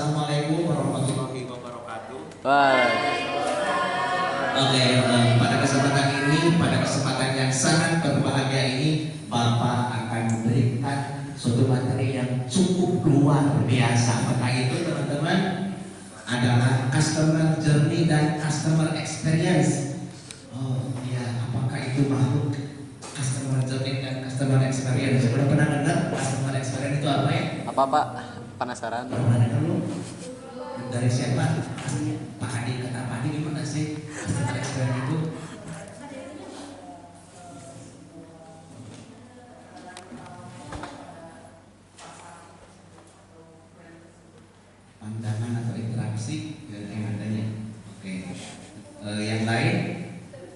Assalamualaikum warahmatullahi wabarakatuh. Baik. Oke, pada kesempatan yang sangat berbahagia ini, Bapak akan memberikan suatu materi yang cukup luar biasa. Maka itu teman-teman adalah customer journey dan customer experience. Oh iya, apakah itu makhluk customer journey dan customer experience? Sudah pernah dengar customer experience itu apa ya? Apa Pak? Penasaran? Pernah dengar lu? Dari siapa? Pak Adi, kata Pak Adi gimana sih customer experience itu? Pandangan atau interaksi yang adanya. Oke. Yang lain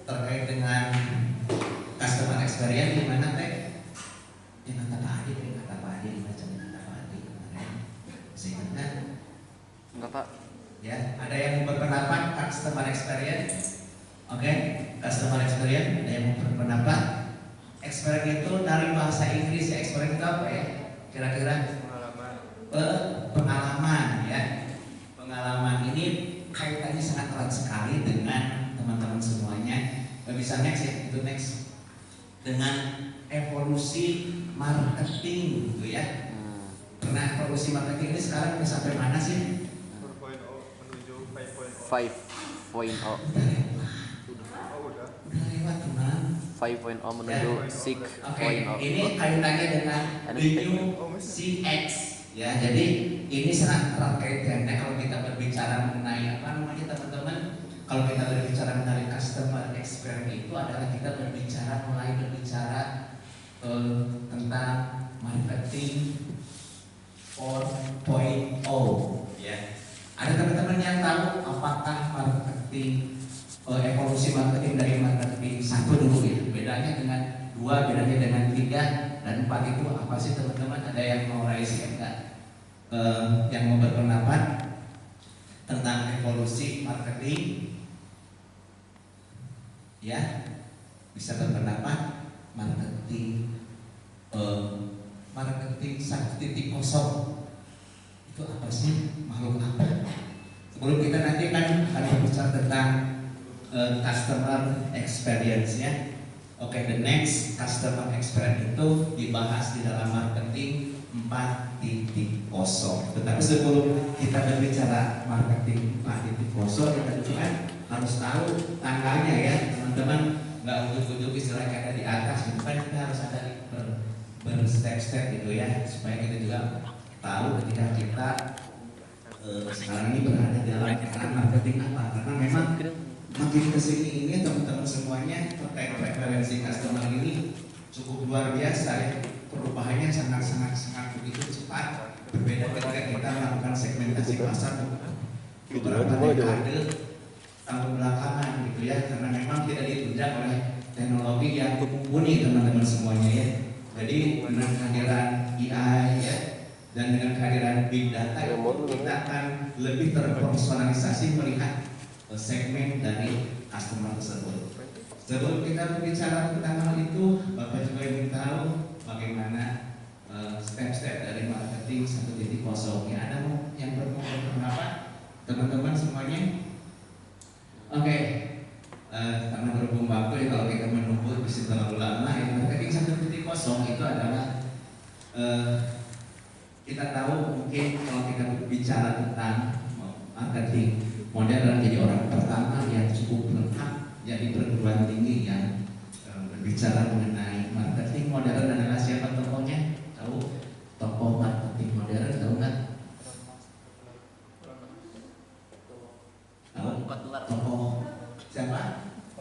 terkait dengan customer experience gimana teh? Yang kata Pak Adi, macam kata Pak Adi kemarin. Sehingga Enggak Pak. ya, ada yang berpendapat customer experience. Oke, customer experience ada yang berpendapat experience itu dari bahasa Inggris ya. Experience itu apa ya? Kira-kira pengalaman ya. Pengalaman ini kaitannya sangat erat sekali dengan teman-teman semuanya. Bisa next ya, itu next dengan evolusi marketing gitu ya. Pernah evolusi marketing ini sekarang udah sampai mana sih? 5.0 Udah lewat teman. 5.0 menuju 6.0. Oke, ini kaitannya dengan the new CX ya. Jadi ini sangat erat kaitannya kalau kita berbicara mengenai apa namanya teman-teman. Kalau kita berbicara mengenai customer experience itu adalah kita mulai berbicara tentang marketing 4.0 ya. Ada teman-teman yang tahu apakah marketing evolusi marketing dari marketing 1 dulu ya, bedanya dengan 2, bedanya dengan 3 dan 4 itu apa sih teman-teman? Ada yang mau raise enggak? Yang mau berpendapat tentang evolusi marketing ya, bisa berpendapat marketing marketing 1.0 itu apa sih, makhluk apa? Sebelum kita nanti kan akan berbicara tentang customer experience ya. Oke, the next customer experience itu dibahas di dalam marketing 4.0. Tetapi sebelum kita berbicara marketing 4.0, kita juga harus tahu tanggalnya ya teman-teman. Nggak ujuk-ujuk istilah yang ada di atas, itu kan kita harus ada berstep-step gitu ya, supaya kita juga tahu ketika kita sekarang ini berada dalam era marketing apa. Karena memang makin kesini ini teman-teman semuanya terkait preferensi customer ini cukup luar biasa ya. Perubahannya sangat begitu cepat. Berbeda ketika kita melakukan segmentasi pasar beberapa dekade tahun belakangan gitu ya. Karena memang tidak ditunjang oleh teknologi yang mumpuni teman-teman semuanya ya. Jadi dengan kehadiran AI ya, dan dengan kehadiran big data itu kita akan lebih terpersonalisasi melihat segmen dari customer tersebut. Sebelum kita berbicara tentang hal itu, Bapak juga ingin tahu bagaimana step-step dari marketing 1.0 ya. Ada yang berpendapat teman-teman semuanya? Oke. Karena berhubung waktu ya, kalau kita menunggu bisa terlalu lama ya. Marketing 1.0 itu adalah kita tahu mungkin kalau kita berbicara tentang marketing modern, jadi orang pertama yang cukup lengkap jadi perguruan tinggi yang berbicara mengenai marketing modern adalah siapa tokohnya? Tahu tokoh marketing modern, tahu nggak? Tahu? Tokoh siapa?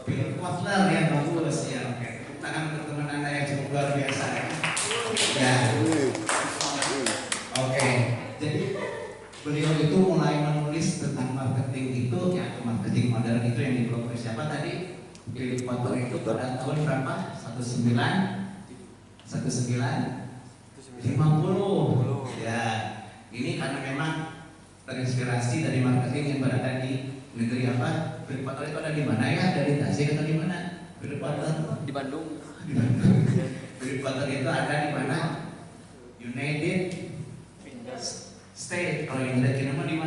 Bill Kotler ya, bagus ya. Oke, tangan untuk teman Anda yang cukup luar biasa ya. Ya. Oke, jadi beliau itu mulai menulis tentang marketing itu ya, marketing modern itu yang dibuat oleh siapa tadi? Bill Kotler itu pada tahun berapa? 1950 ya. Ini karena memang terinspirasi dari marketing yang berada di negeri apa? Bill Kotler itu ada di mana ya? Dari Tasik atau di mana? Bill Kotler Di Bandung. Di Bandung. Bill Kotler itu ada di mana? United State. Kalau United Kingdom di mana?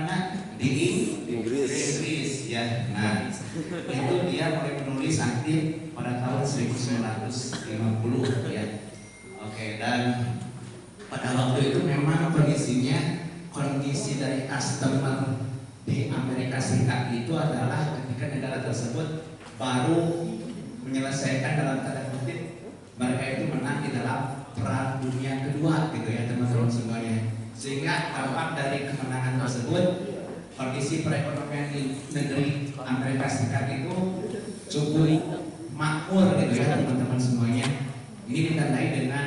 ya. Nah, itu dia mulai menulis aktif pada tahun 1950 ya. Oke, dan pada waktu itu memang kondisi dari customer di Amerika Serikat itu adalah ketika negara tersebut baru menyelesaikan dalam tanda kutip mereka itu menang di dalam Perang Dunia Kedua gitu ya teman-teman semuanya. Sehingga dampak dari kemenangan tersebut kondisi perekonomian di negeri Amerika Serikat itu cukup makmur gitu ya teman-teman semuanya. Ini ditandai dengan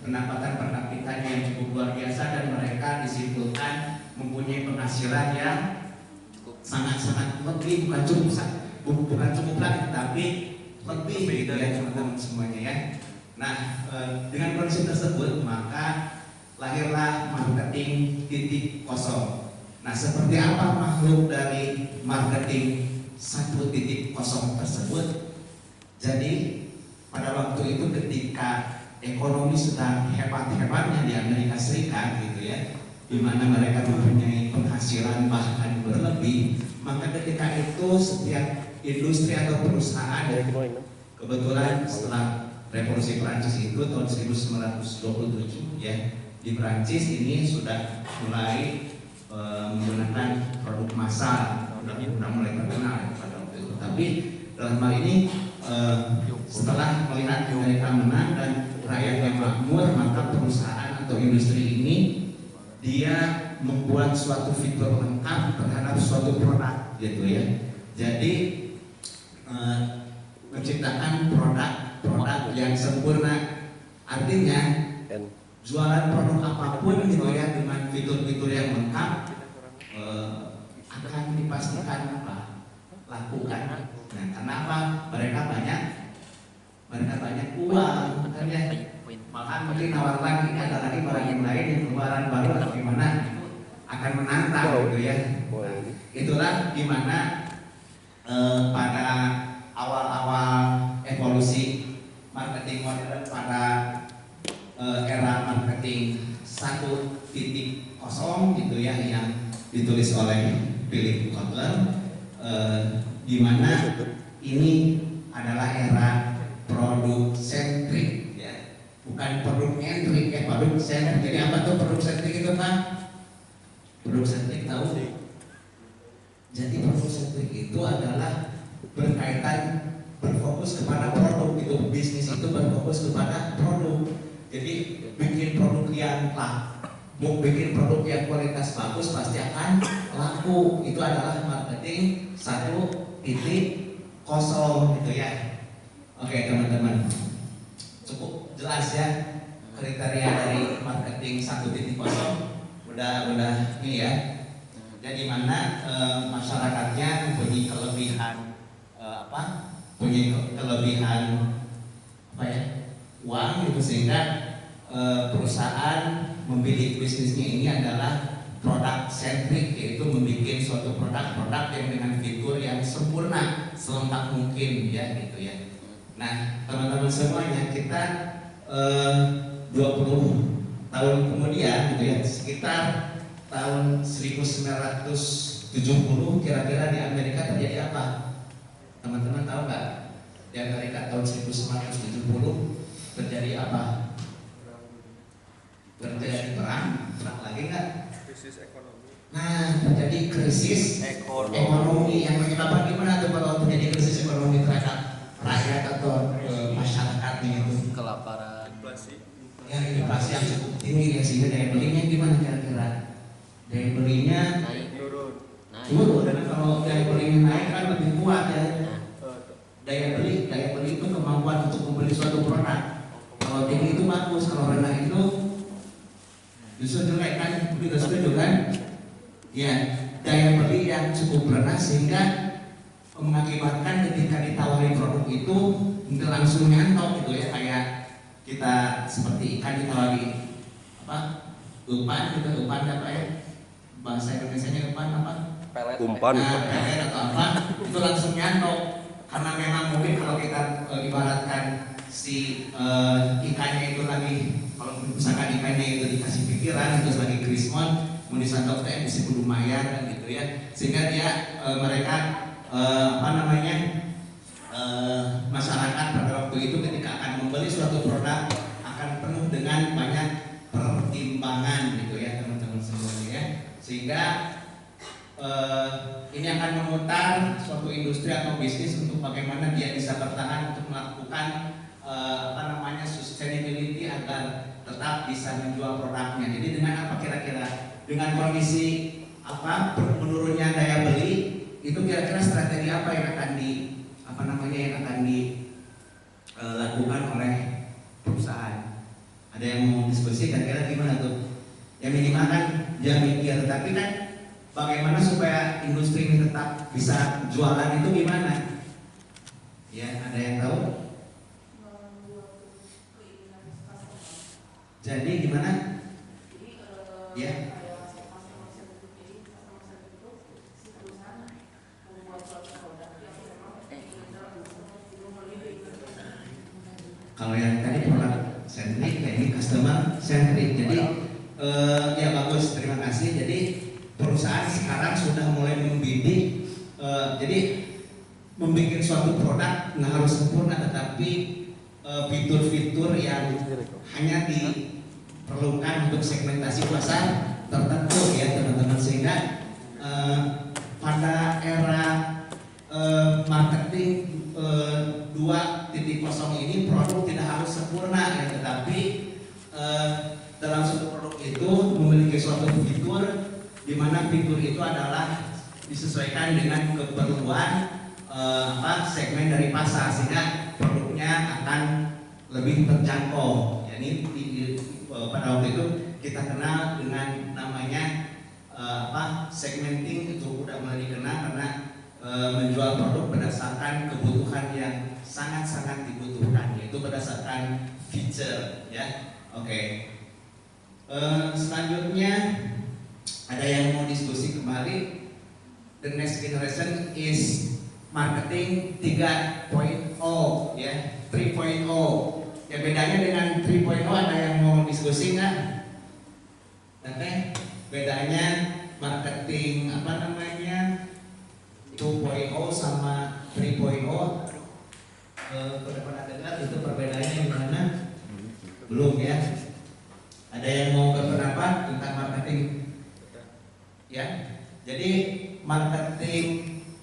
pendapatan per kapitanya yang cukup luar biasa dan mereka disimpulkan mempunyai penghasilan yang sangat-sangat lebih bukan cukup lagi tapi lebih gitu ya teman-teman semuanya ya. Nah, dengan kondisi tersebut maka lahirlah marketing 0.0. Nah, seperti apa makhluk dari marketing 1.0 tersebut? Jadi pada waktu itu ketika ekonomi sedang hebat-hebatnya di Amerika Serikat gitu ya, di mana mereka mempunyai penghasilan bahkan berlebih, maka ketika itu setiap industri atau perusahaan kebetulan setelah Revolusi Prancis itu tahun 1927 ya, di Prancis ini sudah mulai menggunakan produk massal, sudah mulai terkenal pada waktu itu. Tapi dalam hal ini setelah melihat mereka menang dan rakyatnya makmur, maka perusahaan atau industri ini dia membuat suatu fitur lengkap terhadap suatu produk gitu ya. Jadi menciptakan produk yang sempurna, artinya jualan produk apapun gitu ya dengan fitur-fitur yang lengkap akan dipastikan lakukan. Nah, karena apa? Mereka banyak uang, makanya bahkan mungkin nawar lagi ada lagi barang yang lain yang keluaran baru atau gimana akan menantang gitu ya. Nah, itulah gimana pada awal-awal evolusi marketing modern pada era marketing 1.0 gitu ya yang ditulis oleh Philip Kotler, di mana ini adalah era produk sentrik ya, bukan produk entrik ya, produk sentrik. Jadi apa tuh produk sentrik itu Pak? Produk sentrik tahu? Jadi produk sentrik itu adalah berkaitan berfokus kepada produk, itu bisnis itu berfokus kepada produk. Jadi bikin produk yang bikin produk yang kualitas bagus pasti akan laku. Itu adalah marketing 1.0 gitu ya. Oke teman-teman, cukup jelas ya kriteria dari marketing 1.0. Udah ini ya. Jadi mana masyarakatnya mempunyai kelebihan uang gitu, sehingga perusahaan memilih bisnisnya ini adalah produk sentrik, yaitu membuat suatu produk yang dengan fitur yang sempurna selengkap mungkin ya gitu ya. Nah teman-teman semuanya, kita 20 tahun kemudian gitu ya, sekitar tahun 1970 kira-kira di Amerika terjadi apa? Teman-teman tahu nggak? Di Amerika tahun 1970 terjadi apa? Terjadi perang lagi nggak? Krisis ekonomi. Nah, terjadi krisis ekonomi yang menyebabkan gimana tuh kalau terjadi krisis ekonomi terhadap rakyat atau masyarakatnya itu? Kelaparan. Inflasi. Ya, inflasi yang cukup tinggi ya, sehingga daya belinya gimana kira-kira? Daya belinya turun, dan kalau daya belinya naik kan lebih kuat ya. Daya beli itu kemampuan untuk membeli suatu produk. Kalau tinggi itu bagus, kalau rendah itu justru jelek kan? Kita setuju kan? Ya, daya beli yang cukup rendah sehingga mengakibatkan ketika ditawari produk itu nggak langsung nyantol gitu ya, kayak kita seperti ikan ditawari umpan gitu, umpan apa ya? Bahasa Indonesianya umpan apa? Umpan. Pelet atau apa? Itu langsung nyantol. Karena memang mungkin kalau kita ibaratkan si ikannya itu lagi, kalau misalkan ikannya itu dikasih pikiran terus lagi krismon mau disantap teh mesti kudu mayar kan gitu ya, sehingga dia mereka apa namanya, masyarakat pada waktu itu ketika akan membeli suatu produk akan penuh dengan banyak pertimbangan gitu ya teman-teman semuanya ya, sehingga ini akan memutar suatu industri atau bisnis untuk bagaimana dia bisa bertahan untuk melakukan apa namanya sustainability agar tetap bisa menjual produknya. Jadi dengan apa kira-kira, dengan kondisi apa menurunnya daya beli itu kira-kira strategi apa yang akan dilakukan oleh perusahaan? Ada yang mau diskusi kira-kira gimana tuh? Ya minimal kan dia mikir, tapi kan bagaimana supaya industri ini tetap bisa jualan itu gimana? Ya ada yang tahu? Jadi gimana? Ya. Kalau yang tadi produk centric, ya ini customer centric. Jadi ya bagus, terima kasih. Jadi perusahaan sekarang sudah mulai membidik, jadi membuat suatu produk nggak harus sempurna, tetapi fitur-fitur yang hanya diperlukan untuk segmentasi pasar tertentu ya teman-teman, sehingga pada era marketing 2.0 ini produk tidak harus sempurna ya, tetapi dalam suatu produk itu memiliki suatu fitur di mana fitur itu adalah disesuaikan dengan keperluan segmen dari pasar, sehingga produknya akan lebih terjangkau. Yani pada waktu itu kita kenal dengan namanya segmenting, itu udah mulai dikenal karena menjual produk berdasarkan kebutuhan yang sangat-sangat dibutuhkan, yaitu berdasarkan feature ya. Oke. Selanjutnya ada yang mau diskusi kembali. The next generation is marketing 3.0 ya, 3.0. Ya bedanya dengan 3.0 ada yang mau diskusi nggak? Oke. Bedanya marketing 2.0 sama 3.0. Pada pernah dengar itu perbedaannya gimana? Belum ya? Ada yang mau berpendapat tentang marketing? Ya. Jadi marketing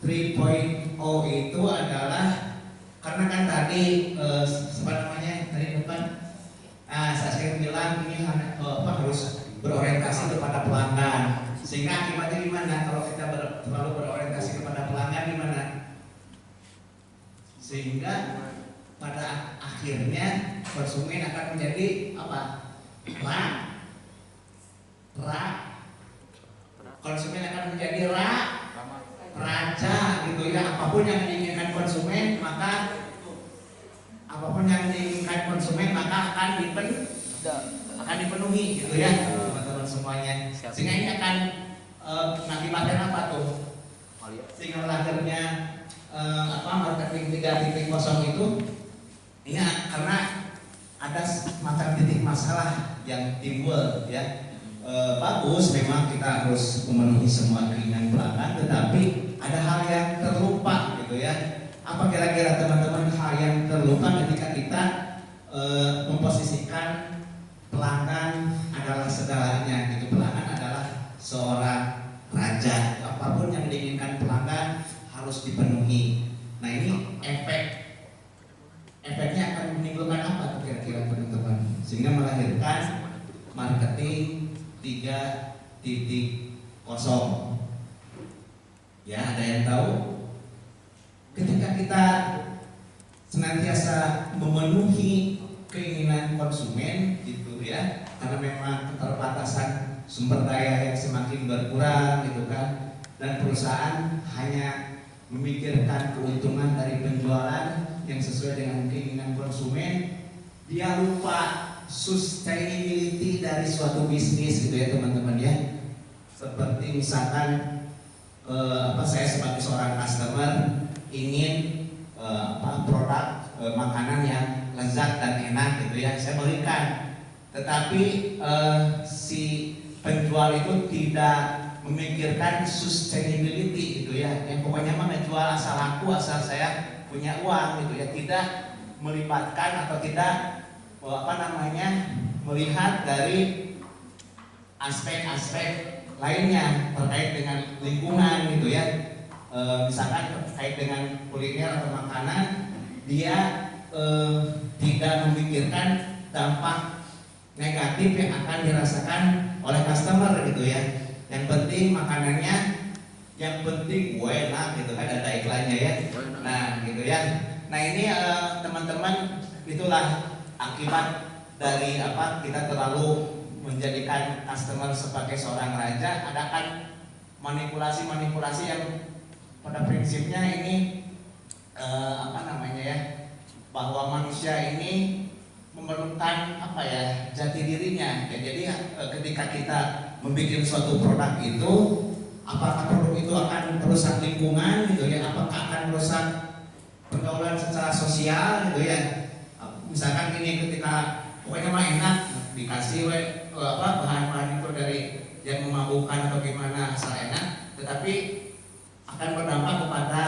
3.0 itu adalah, karena kan tadi tadi depan saya bilang ini harus berorientasi kepada pelanggan, sehingga akibatnya gimana kalau kita terlalu berorientasi kepada pelanggan gimana? Sehingga pada akhirnya konsumen akan menjadi apa? Konsumen akan menjadi raja gitu ya. Apapun yang diinginkan konsumen maka akan dipenuhi gitu ya teman-teman semuanya. Sehingga ini akan mengakibatkan apa tuh? Sehingga lahirnya marketing 3.0 itu ini karena ada semacam titik masalah yang timbul ya. Bagus memang kita harus memenuhi semua keinginan pelanggan, tetapi ada hal yang terlupa gitu ya. Apa kira-kira teman-teman hal yang terlupa ketika kita memposisikan pelanggan adalah segalanya gitu. Pelanggan adalah seorang raja, apapun yang diinginkan pelanggan harus dipenuhi. Nah ini efeknya akan menimbulkan apa kira-kira teman-teman, sehingga melahirkan marketing 3.0. Ya, ada yang tahu? Ketika kita senantiasa memenuhi keinginan konsumen gitu ya, karena memang keterbatasan sumber daya yang semakin berkurang gitu kan, dan perusahaan hanya memikirkan keuntungan dari penjualan yang sesuai dengan keinginan konsumen, dia lupa sustainability dari suatu bisnis gitu ya teman-teman ya. Seperti misalkan saya sebagai seorang customer ingin produk makanan yang lezat dan enak gitu ya, saya belikan. Tetapi si penjual itu tidak memikirkan sustainability gitu ya, yang pokoknya mah ngejual asal laku, asal saya punya uang gitu ya, tidak melibatkan atau tidak melihat dari aspek-aspek lainnya terkait dengan lingkungan gitu ya. Misalkan terkait dengan kuliner atau makanan, dia tidak memikirkan dampak negatif yang akan dirasakan oleh customer gitu ya. Yang penting makanannya, yang penting enak gitu kan, ada iklannya ya. Nah gitu ya. Nah ini teman-teman, itulah akibat dari kita terlalu menjadikan customer sebagai seorang raja. Ada kan manipulasi-manipulasi yang pada prinsipnya ini bahwa manusia ini memerlukan jati dirinya ya. Jadi ketika kita membuat suatu produk itu, apakah produk itu akan merusak lingkungan gitu ya, apakah akan merusak pergaulan secara sosial gitu ya. Misalkan ini ketika pokoknya mah enak dikasih bahan-bahan itu dari yang memabukkan atau gimana, asal enak, tetapi akan berdampak kepada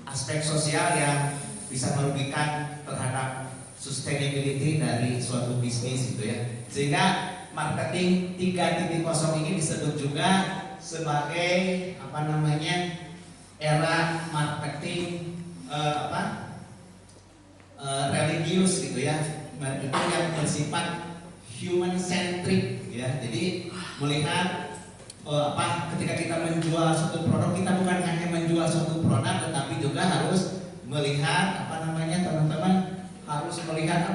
aspek sosial yang bisa merugikan terhadap sustainability dari suatu bisnis gitu ya. Sehingga marketing 3.0 ini disebut juga sebagai era marketing religius gitu ya. Marketing yang bersifat human centric ya. Jadi melihat ketika kita menjual suatu produk, kita bukan hanya menjual suatu produk, tetapi juga harus melihat teman-teman harus melihat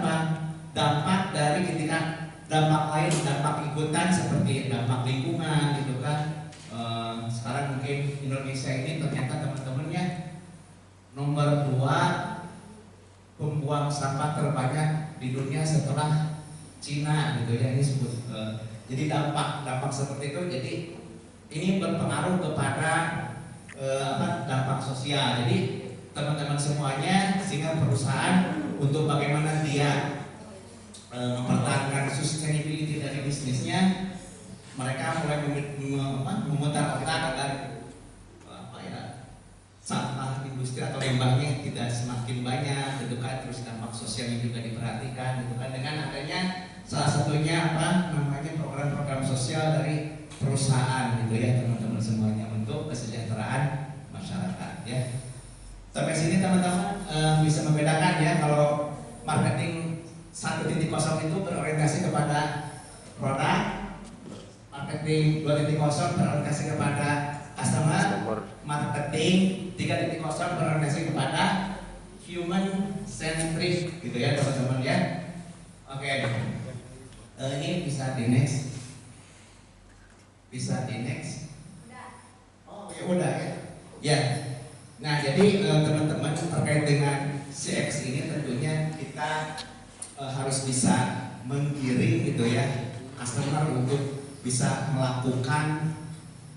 dampak dari ketika dampak lain, dampak ikutan seperti dampak lingkungan gitu kan. Sekarang mungkin Indonesia ini ternyata teman-temannya nomor 2 pembuang sampah terbanyak di dunia setelah Cina gitu ya. Ini sebut jadi dampak seperti itu, jadi ini berpengaruh kepada dampak sosial. Jadi teman-teman semuanya, sehingga perusahaan untuk bagaimana dia mempertahankan sustainability dari bisnisnya, mereka mulai memutar otak agar sampah industri atau limbahnya tidak semakin banyak gitu kan. Terus dampak sosialnya juga diperhatikan gitu kan, dengan adanya salah satunya program-program sosial dari perusahaan gitu ya teman-teman semuanya, untuk kesejahteraan masyarakat ya. Sampai sini teman-teman bisa membedakan ya, kalau marketing 1.0 itu berorientasi kepada produk, marketing 2.0 berorientasi kepada customer, marketing 3.0 berorientasi kepada human centric gitu ya teman-teman ya. Oke. Ini bisa di next. Oh ya udah ya. Ya. Nah jadi teman-teman, terkait dengan CX ini tentunya kita harus bisa menggiring gitu ya customer untuk bisa melakukan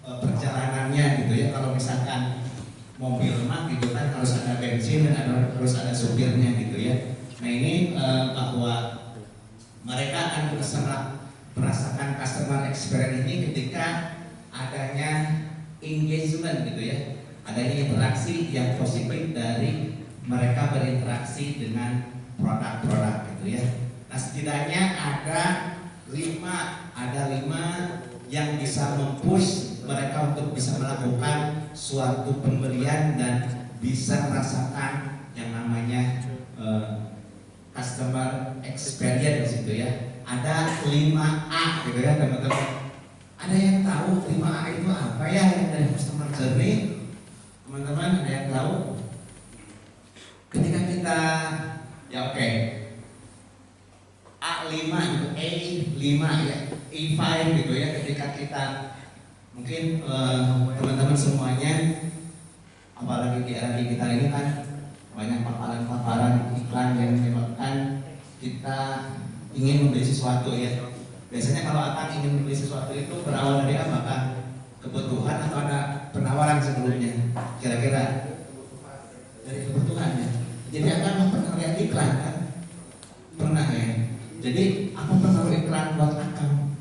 perjalanannya gitu ya. Kalau misalkan mobil mah gitu kan harus ada bensin dan harus ada supirnya gitu ya. Nah ini bahwa mereka akan merasakan customer experience ini ketika adanya engagement gitu ya, adanya interaksi yang positif dari mereka berinteraksi dengan produk-produk gitu ya. Nah setidaknya ada 5 yang bisa mempush mereka untuk bisa melakukan suatu pembelian dan bisa merasakan yang namanya customer experience gitu ya. Ada 5A gitu ya teman-teman. Ada yang tahu 5A itu apa ya dari customer journey? Teman-teman ada yang tahu? Ketika kita A5 itu A5 ya, E5 gitu ya, ketika kita mungkin teman-teman semuanya, apalagi di era digital ini kan banyak paparan-paparan iklan yang menyebabkan kita ingin membeli sesuatu ya. Biasanya kalau akan ingin membeli sesuatu itu berawal dari apakah kebutuhan atau ada penawaran sebelumnya? Kira-kira dari kebutuhan ya. Jadi akan pernah lihat iklan kan? Pernah ya. Jadi apa pengaruh iklan buat akang?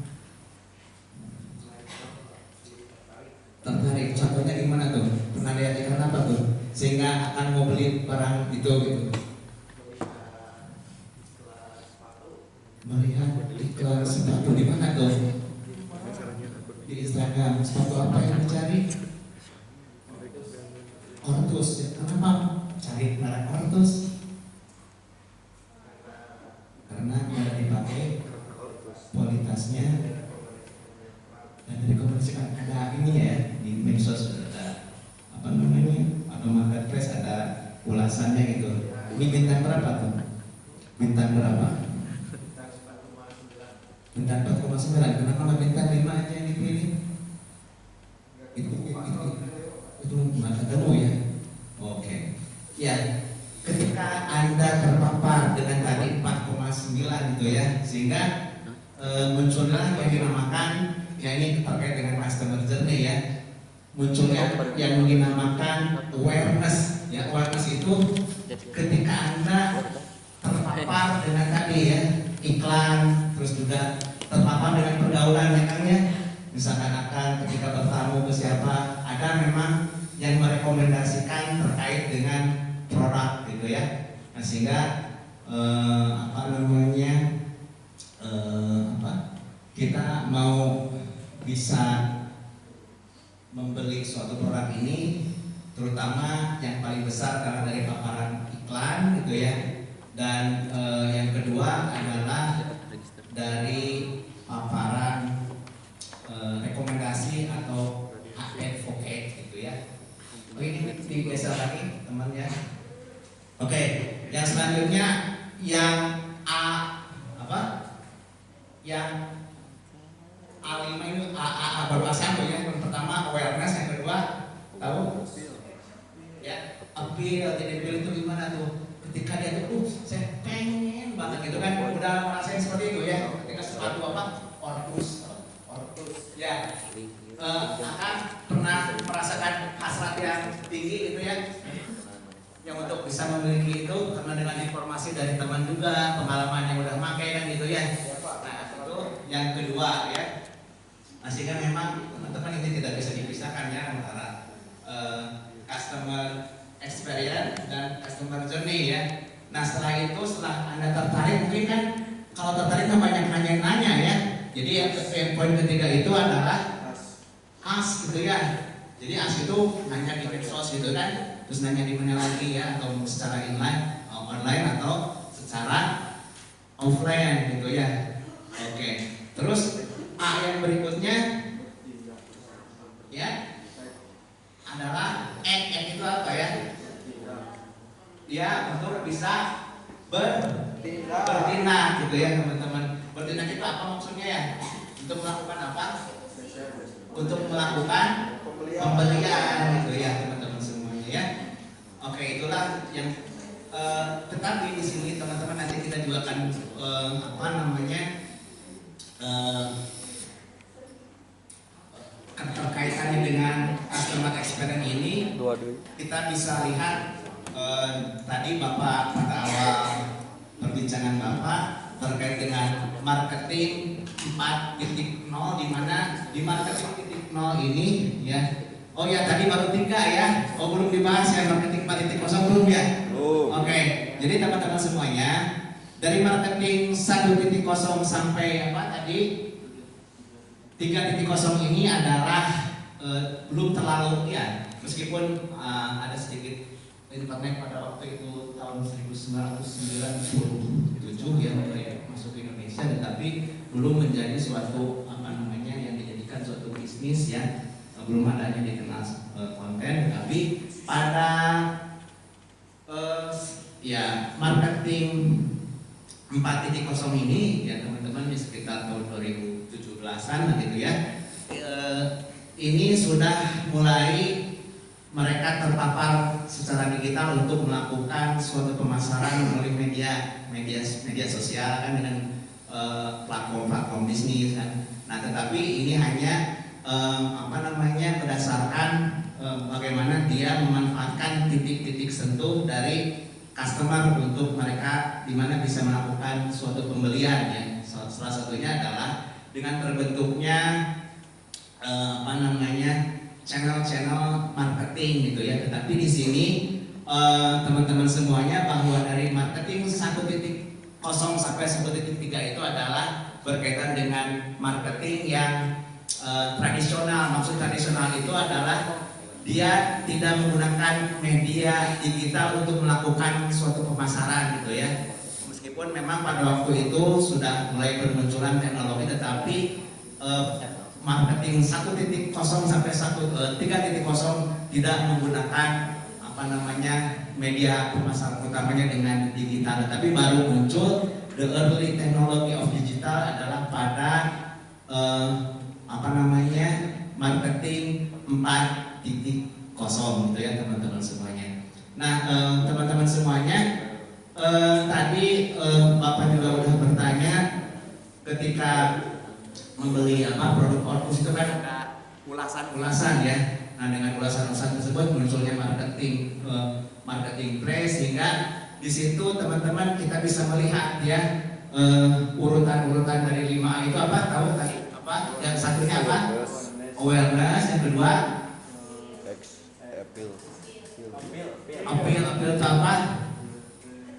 sehingga akan mau beli barang itu gitu. Melihat iklan sepatu di mana tuh? Di Instagram. Sepatu apa yang dicari? Ortus. Ya, kenapa cari merek Ortus? Karena yang dipakai kualitasnya dan direkomendasikan. Ada ini ya di medsos, ada apa namanya, ada marketplace, ada ulasannya gitu. Ini bintang berapa tuh? Bintang berapa? Bintang 4,9. Kenapa nggak bintang 5 aja yang dipilih? Itu nggak ketemu ya. Oke. Ya, ketika Anda terpapar dengan tadi 4,9 gitu ya, sehingga muncullah yang dinamakan, ya ini terkait dengan customer journey ya, munculnya yang dinamakan awareness. Ya, awareness itu ketika Anda terpapar dengan tadi ya iklan, terus juga terpapar dengan pergaulan ya Kang ya, misalkan akan ketika bertamu ke siapa, ada memang yang merekomendasikan terkait dengan produk gitu ya. Nah, sehingga kita mau bisa membeli suatu produk ini, terutama yang paling besar karena dari paparan iklan gitu ya, dan yang kedua adalah dari paparan rekomendasi atau advocate gitu ya. Oke, ini digeser lagi teman-teman. Oke, yang selanjutnya yang yang A5 ini baru A1 ya. Yang pertama awareness, yang kedua tahu ya, appeal. Itu gimana tuh? Ketika dia tuh, saya pengen banget gitu kan, udah ngerasain seperti itu ya. Ketika sepatu Ortus ya, akan pernah merasakan hasrat yang tinggi gitu ya, yang untuk bisa memiliki itu karena dengan informasi dari teman juga, pengalaman yang udah pakai kan gitu ya. Nah, itu yang kedua ya. Nah, sehingga memang teman-teman ini tidak bisa dipisahkan ya antara customer experience dan customer journey ya. Nah, setelah itu, setelah Anda tertarik, mungkin kan kalau tertarik kan banyak nanya ya. Jadi yang poin ketiga itu adalah ask gitu ya. Jadi ask itu nanya di medsos gitu kan, terus nanya di mana lagi ya, atau secara online atau secara offline gitu ya. Oke. Terus A yang berikutnya ya adalah act itu apa ya? Dia untuk bisa bertindak gitu ya teman-teman. Bertindak itu apa maksudnya ya? Untuk melakukan apa? Untuk melakukan pembelian gitu ya teman-teman semuanya ya. Oke, itulah yang tetapi di sini teman-teman nanti kita juga akan terkaitannya dengan customer experience ini. Kita bisa lihat tadi Bapak pada awal perbincangan Bapak terkait dengan marketing 4.0, di mana di marketing 4.0 ini ya. Oh ya, tadi baru 3 ya. Oh, belum dibahas ya marketing 4.0 belum ya? Oke. Jadi teman-teman semuanya, dari marketing 1.0 sampai apa tadi 3.0 ini adalah belum terlalu ya, meskipun ada sedikit internet pada waktu itu tahun 1997 ya mulai masuk ke Indonesia, tetapi belum menjadi suatu yang dijadikan suatu bisnis ya, belum adanya dikenal konten. Tapi pada ya marketing 4.0 ini ya teman-teman, di sekitar tahun 2017-an gitu ya, ini sudah mulai mereka terpapar secara digital untuk melakukan suatu pemasaran melalui media sosial kan, dengan platform bisnis kan. Nah, tetapi ini hanya berdasarkan bagaimana dia memanfaatkan titik-titik sentuh dari customer untuk mereka di mana bisa melakukan suatu pembelian ya. Salah satunya adalah dengan terbentuknya channel-channel marketing gitu ya. Tetapi di sini teman-teman semuanya bahwa dari marketing 1.0 sampai 1.3 itu adalah berkaitan dengan marketing yang tradisional. Maksud tradisional itu adalah dia tidak menggunakan media digital untuk melakukan suatu pemasaran gitu ya. Meskipun memang pada waktu itu sudah mulai bermunculan teknologi, tetapi marketing 1.0 sampai 3.0 tidak menggunakan media pemasaran utamanya dengan digital. Tapi baru muncul the early technology of digital adalah pada marketing 4.0 gitu ya teman-teman semuanya. Nah teman-teman semuanya, tadi Bapak juga udah bertanya ketika membeli produk Orkus itu kan ada ulasan-ulasan ya. Nah dengan ulasan-ulasan tersebut munculnya marketing place, sehingga di situ teman-teman kita bisa melihat ya urutan-urutan dari 5A itu apa? Tahu tadi apa? Yang satunya apa? Awareness. Yang kedua appeal itu apa?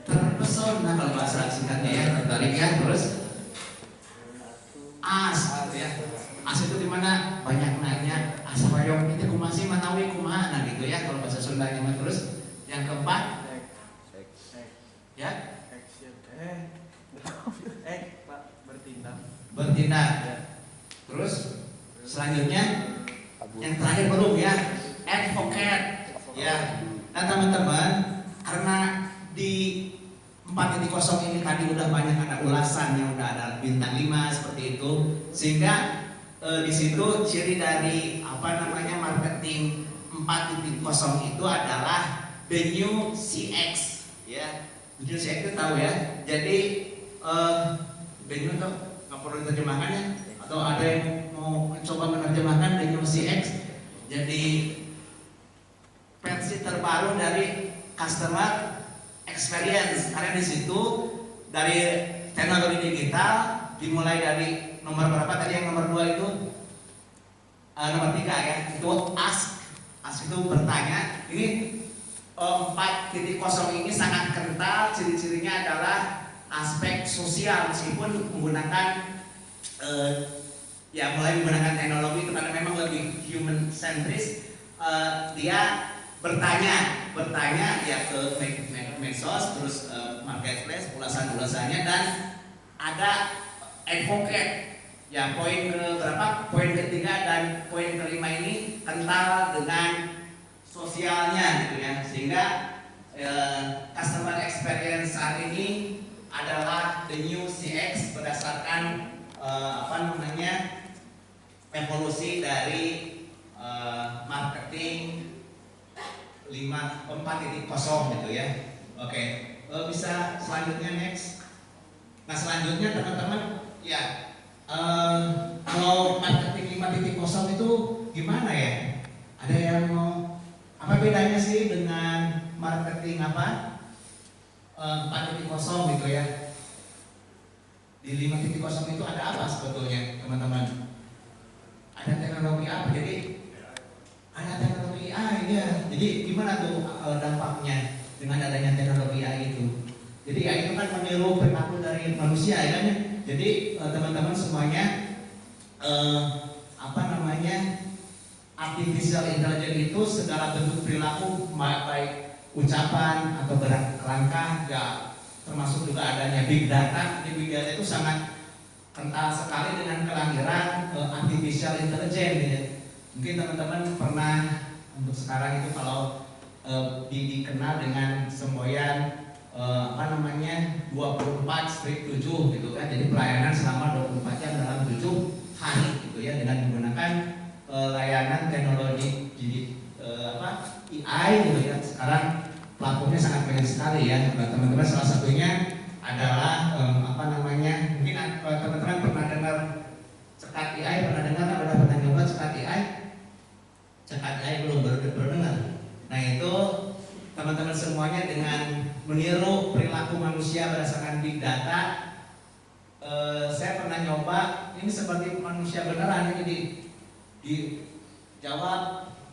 Terpesona kalau bahasa singkatnya ya, tertarik ya. Terus gitu ya. Itu dimana banyak nanya asabayong itu kumasi manawi kumaha, nah gitu ya kalau bahasa Sundanya mah. Terus yang keempat ya Pak, bertindak. Terus selanjutnya yang terakhir belum ya, advocate ya. Nah teman-teman, karena di 4.0 ini tadi udah banyak ada ulasannya, udah ada bintang 5 seperti itu, sehingga di situ ciri dari marketing 4.0 itu adalah the new CX ya. The new CX itu tahu ya. Jadi the new itu nggak perlu diterjemahkannya, atau ada yang mau coba menerjemahkan the new CX? Jadi versi terbaru dari customer experience, karena di situ dari teknologi digital dimulai dari nomor berapa tadi, yang nomor 2 itu nomor 3 ya, itu ask itu bertanya. Ini 4.0 ini sangat kental, ciri-cirinya adalah aspek sosial, meskipun menggunakan mulai menggunakan teknologi itu karena memang lebih human centris. Dia bertanya ya ke medsos, terus marketplace, ulasan-ulasannya, dan ada advocate ya. Poin berapa? Poin ketiga dan poin kelima ini kental dengan sosialnya gitu ya, sehingga customer experience saat ini adalah the new CX berdasarkan evolusi dari marketing 4.0 gitu ya. Oke, bisa selanjutnya next. Nah selanjutnya teman-teman ya, kalau marketing 5.0 itu gimana ya? Ada yang mau apa bedanya sih dengan marketing 4.0 gitu ya? Di 5.0 itu ada apa sebetulnya teman-teman? Ada teknologi apa? Jadi ada teknologi AI ya. Jadi gimana tuh dampaknya dengan adanya teknologi AI itu? Jadi AI itu kan meniru perilaku dari manusia ya kan? Jadi teman-teman semuanya artificial intelligence itu segala bentuk perilaku, baik ucapan atau gerak langkah ya, termasuk juga adanya big data. Di big data itu sangat kental sekali dengan kelahiran artificial intelligence ya. Mungkin teman-teman pernah untuk sekarang itu kalau dikenal dengan semboyan 24/7 gitu kan. Jadi pelayanan selama 24 jam dalam 7 hari gitu ya, dengan menggunakan layanan teknologi AI gitu ya. Sekarang platformnya sangat banyak sekali ya teman-teman. Salah satunya adalah mungkin teman-teman pernah dengar cekat AI, pernah dengar atau pernah nyoba cekat AI? Cekat AI belum, baru dengar. Nah itu teman-teman semuanya dengan meniru perilaku manusia berdasarkan big data. Saya pernah nyoba, ini seperti manusia beneran, jadi dijawab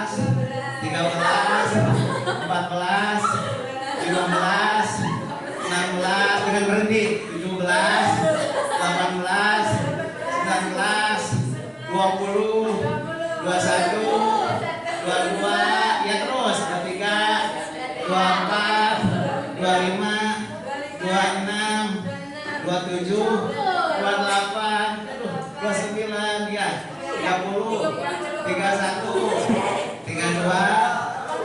14, 15, 16, dengan berhenti 17, 18, 19, 20, 21, 22, ya terus 23, 24, 25, 26, 27, 28, 29, ya 30, 31, 32,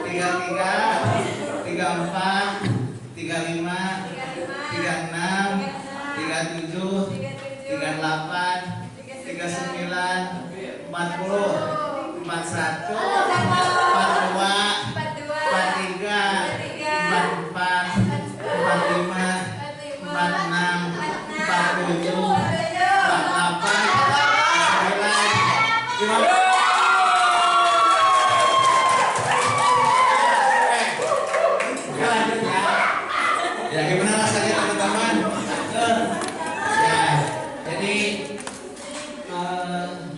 33, 34, 35, 36, 37, 38, 39, 40, 41, 42, 43, 44, 45, 46, 47, 48, 49, 50. Ya gimana rasanya teman-teman? Ya, jadi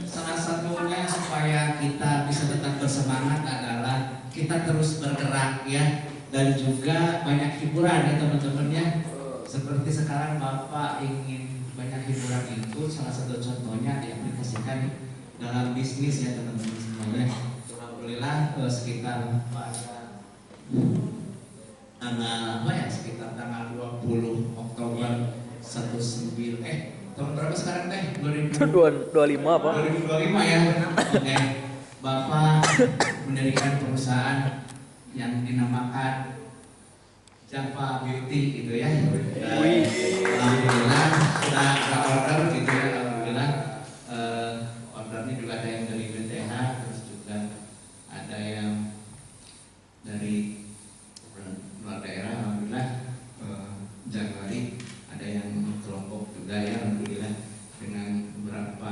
salah satunya supaya kita bisa tetap bersemangat adalah kita terus bergerak ya, dan juga banyak hiburan ya teman-teman ya. Seperti sekarang Bapak ingin banyak hiburan itu, salah satu contohnya diaplikasikan dalam bisnis ya teman-teman semuanya. Alhamdulillah sekitar sekitar tanggal 20 Oktober 19 tahun berapa sekarang teh? 25 apa? 2025 ya. Oke. Bapak mendirikan perusahaan yang dinamakan Java Beauty gitu ya. Alhamdulillah sudah ada order gitu ya. Alhamdulillah ordernya juga ada yang dari BTH, terus juga ada yang dari luar daerah. Alhamdulillah Januari ada yang kelompok juga ya. Alhamdulillah dengan beberapa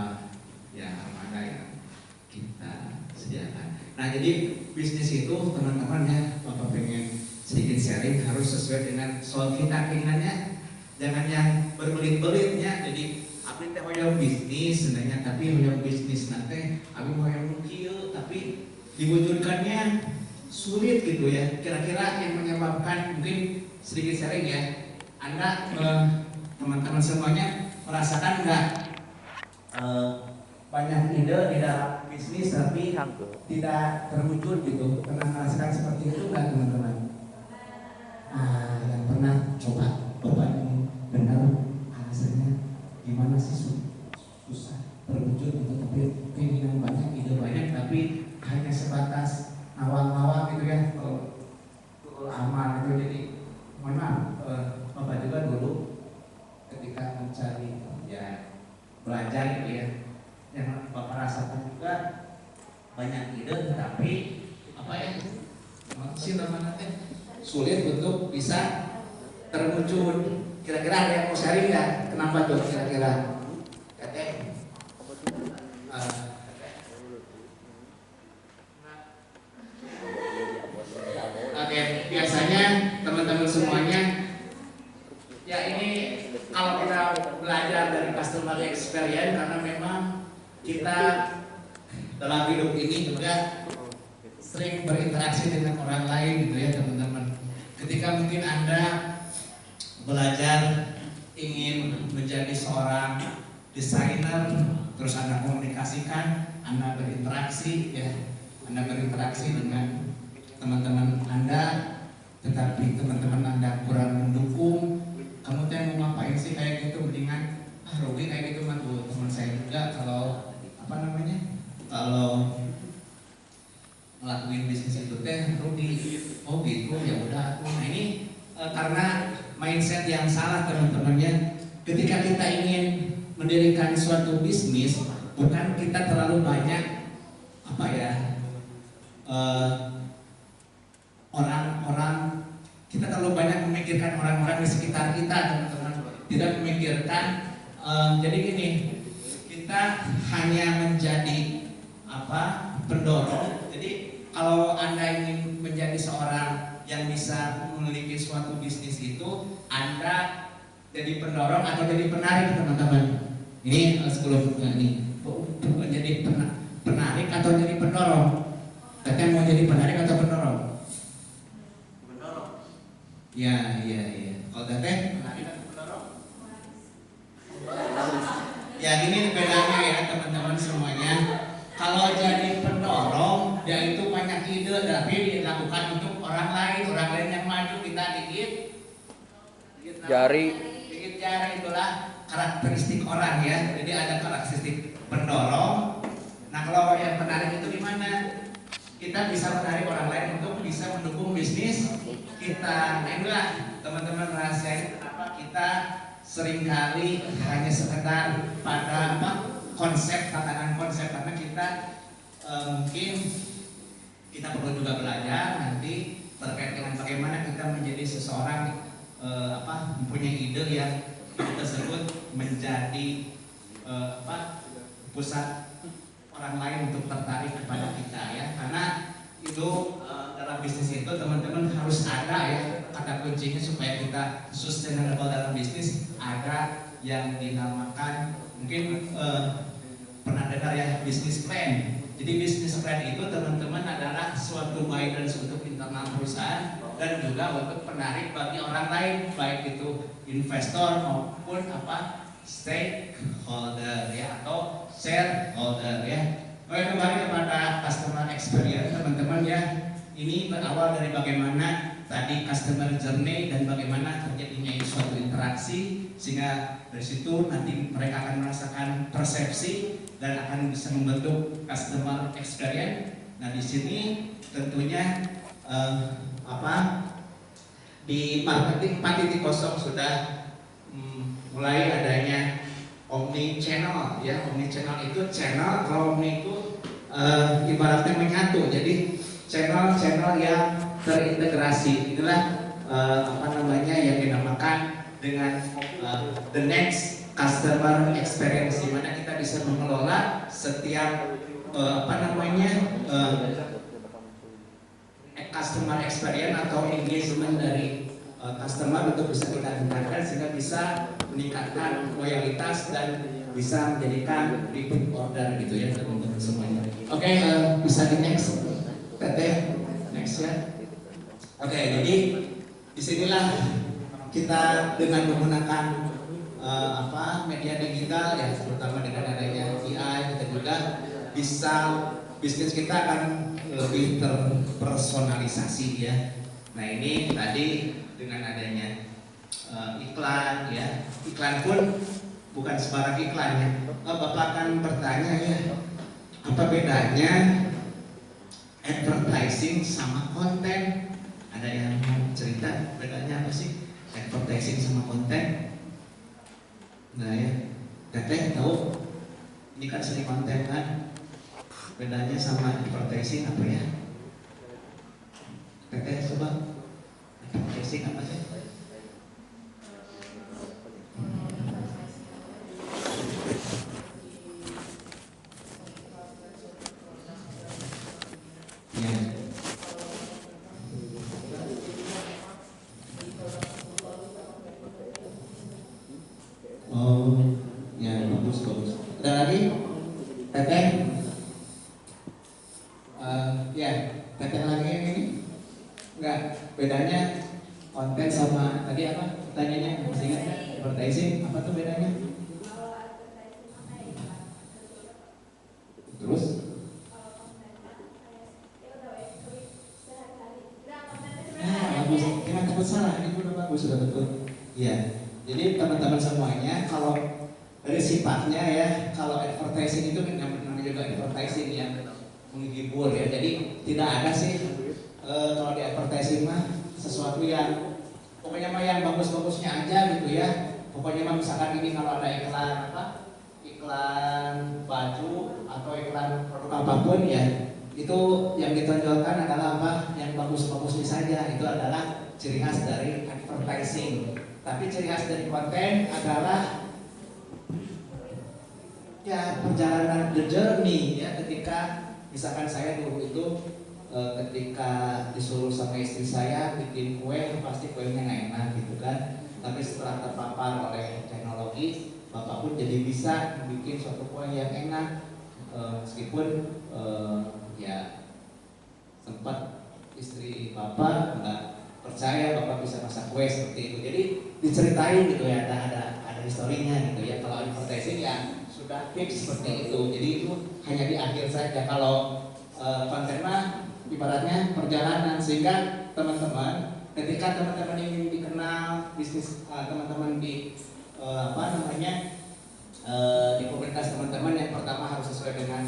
ya armada yang kita sediakan. Nah jadi bisnis itu teman-teman ya, Bapak pengen sedikit sharing harus sesuai dengan soal kita keinginannya, jangan yang berbelit-belitnya. Jadi abdi teh hoyong bisnis sebenarnya, tapi hoyong bisnis nanti abdi hoyong kieu tapi diwujudkannya sulit gitu ya. Kira-kira yang menyebabkan, mungkin sedikit sharing ya, Anda teman-teman semuanya merasakan nggak banyak ide di dalam bisnis tapi tidak terwujud gitu? Pernah merasakan seperti itu nggak teman-teman? Yang pernah coba Bapak ini dengar alasannya gimana sih susah terwujud gitu, tapi keinginan banyak, ide banyak, tapi hanya sebatas awal-awal gitu ya, aman gitu. Jadi mohon maaf, Bapak juga dulu ketika mencari ya belajar gitu ya, yang Bapak rasakan juga banyak ide tapi apa ya sih namanya sulit untuk bisa terwujud. Kira-kira ada yang mau sharing nggak? Kenapa tuh kira-kira? Oke, biasanya teman-teman semuanya ya ini kalau kita belajar dari customer experience, karena memang kita dalam hidup ini juga sering berinteraksi dengan orang lain gitu ya teman-teman. Ketika mungkin Anda belajar ingin menjadi seorang desainer, terus Anda komunikasikan, Anda berinteraksi ya, Anda berinteraksi dengan teman-teman Anda, tetapi teman-teman Anda kurang mendukung, kamu teh mau ngapain sih kayak gitu, mendingan rugi kayak gitu mah. Tuh teman saya juga kalau kalau ngelakuin bisnis itu teh rugi. Oh gitu ya udah. Nah ini karena mindset yang salah teman-teman ya. Ketika kita ingin mendirikan suatu bisnis, bukan kita terlalu banyak orang-orang, kita terlalu banyak memikirkan orang-orang di sekitar kita teman-teman, tidak memikirkan jadi gini, kita hanya menjadi pendorong. Jadi kalau Anda ingin menjadi seorang yang bisa memiliki suatu bisnis itu, Anda jadi pendorong atau jadi penarik teman-teman. Ini sebelum ini menjadi penarik atau jadi pendorong. Katanya mau jadi penarik atau pendorong? Pendorong. Ya. Kalau teteh penarik atau pendorong? Ya gini bedanya ya teman-teman semuanya. Kalau jadi pendorong, dia itu banyak ide tapi dilakukan untuk orang lain yang maju, kita dikit jari itulah karakteristik orang ya. Jadi ada karakteristik pendorong. Nah kalau yang penarik itu gimana? Kita bisa menarik orang lain untuk bisa mendukung bisnis kita. Nah inilah teman-teman rahasianya kenapa kita seringkali hanya sekedar pada tatanan konsep, karena kita mungkin kita perlu juga belajar nanti terkait dengan bagaimana kita menjadi seseorang mempunyai ide yang tersebut menjadi pusat orang lain untuk tertarik kepada kita ya. Karena itu dalam bisnis itu teman-teman harus ada ya kata kuncinya supaya kita sustainable dalam bisnis, ada yang dinamakan mungkin pernah dengar ya business plan. Jadi business plan itu teman-teman adalah suatu guidance untuk internal perusahaan dan juga untuk penarik bagi orang lain, baik itu investor maupun stakeholder ya atau shareholder ya. Oke, kembali kepada customer experience teman-teman ya. Ini berawal dari bagaimana tadi customer journey dan bagaimana terjadinya suatu interaksi, sehingga dari situ nanti mereka akan merasakan persepsi dan akan bisa membentuk customer experience. Nah di sini tentunya di marketing 4.0 sudah mulai adanya omni channel ya. Omni channel itu channel, kalau omni itu ibaratnya menyatu, jadi channel-channel yang terintegrasi. Inilah yang dinamakan dengan the next customer experience, di mana kita bisa mengelola setiap customer experience atau engagement dari customer untuk bisa kita tingkatkan sehingga bisa meningkatkan loyalitas dan bisa menjadikan repeat order gitu ya teman-teman semuanya. Oke, bisa di next, Teteh, next ya. Oke, jadi disinilah kita dengan menggunakan media digital ya, terutama dengan adanya AI, kita juga bisa bisnis kita akan lebih terpersonalisasi ya. Nah ini tadi dengan adanya iklan ya, iklan pun bukan sembarang iklan ya. Bapak akan bertanya ya, apa bedanya advertising sama konten? Ada yang mau cerita bedanya apa sih advertising sama konten? Nah ya, Teteh tahu? Ini kan seni konten kan? Bedanya sama advertising apa ya? Teteh coba, advertising apa sih? Ya. Oh, ya bagus. Ada lagi? Teteh? Ya, Teteh lagi yang ini? Enggak, bedanya konten sama tadi apa? Pertanyaannya masih ingat kan? Advertising, apa tuh bedanya? Terus? Bagus, jangan takut salah, ini udah bagus, sudah betul. Iya, jadi teman-teman semuanya kalau dari sifatnya ya, kalau advertising itu namanya juga advertising yang menghibur ya, jadi tidak ada sih kalau di advertising mah sesuatu yang pokoknya mah yang bagus-bagusnya aja gitu ya. Pokoknya mah misalkan ini kalau ada iklan baju atau iklan produk apapun ya, itu yang ditonjolkan adalah yang bagus-bagusnya saja, itu adalah ciri khas dari advertising. Tapi ciri khas dari konten adalah ya perjalanan, the journey ya. Ketika misalkan saya dulu itu ketika disuruh sama istri saya bikin kue, pasti kuenya nggak enak gitu kan. Tapi setelah terpapar oleh teknologi, Bapak pun jadi bisa bikin suatu kue yang enak, meskipun ya sempat istri Bapak nggak percaya Bapak bisa masak kue seperti itu. Jadi diceritain gitu ya, ada historinya gitu ya. Kalau advertising ya sudah fix seperti itu. Jadi itu hanya di akhir saja. Kalau konten mah ibaratnya perjalanan, sehingga teman-teman ketika teman-teman ingin dikenal bisnis teman-teman di di komunitas teman-teman, yang pertama harus sesuai dengan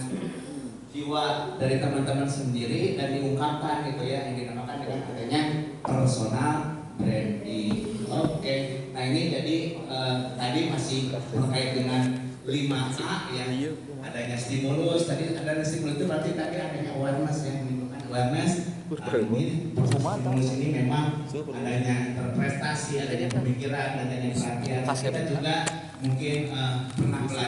jiwa dari teman-teman sendiri dan diungkapkan gitu ya, yang dinamakan dengan adanya personal branding. Oke, nah ini jadi tadi masih terkait dengan 5A yang adanya stimulus. Tadi ada stimulus itu berarti tadi adanya awareness yang menimbulkan awareness. Ini stimulus ini memang adanya interpretasi, adanya pemikiran, adanya perhatian. Kita juga mungkin pernah belajar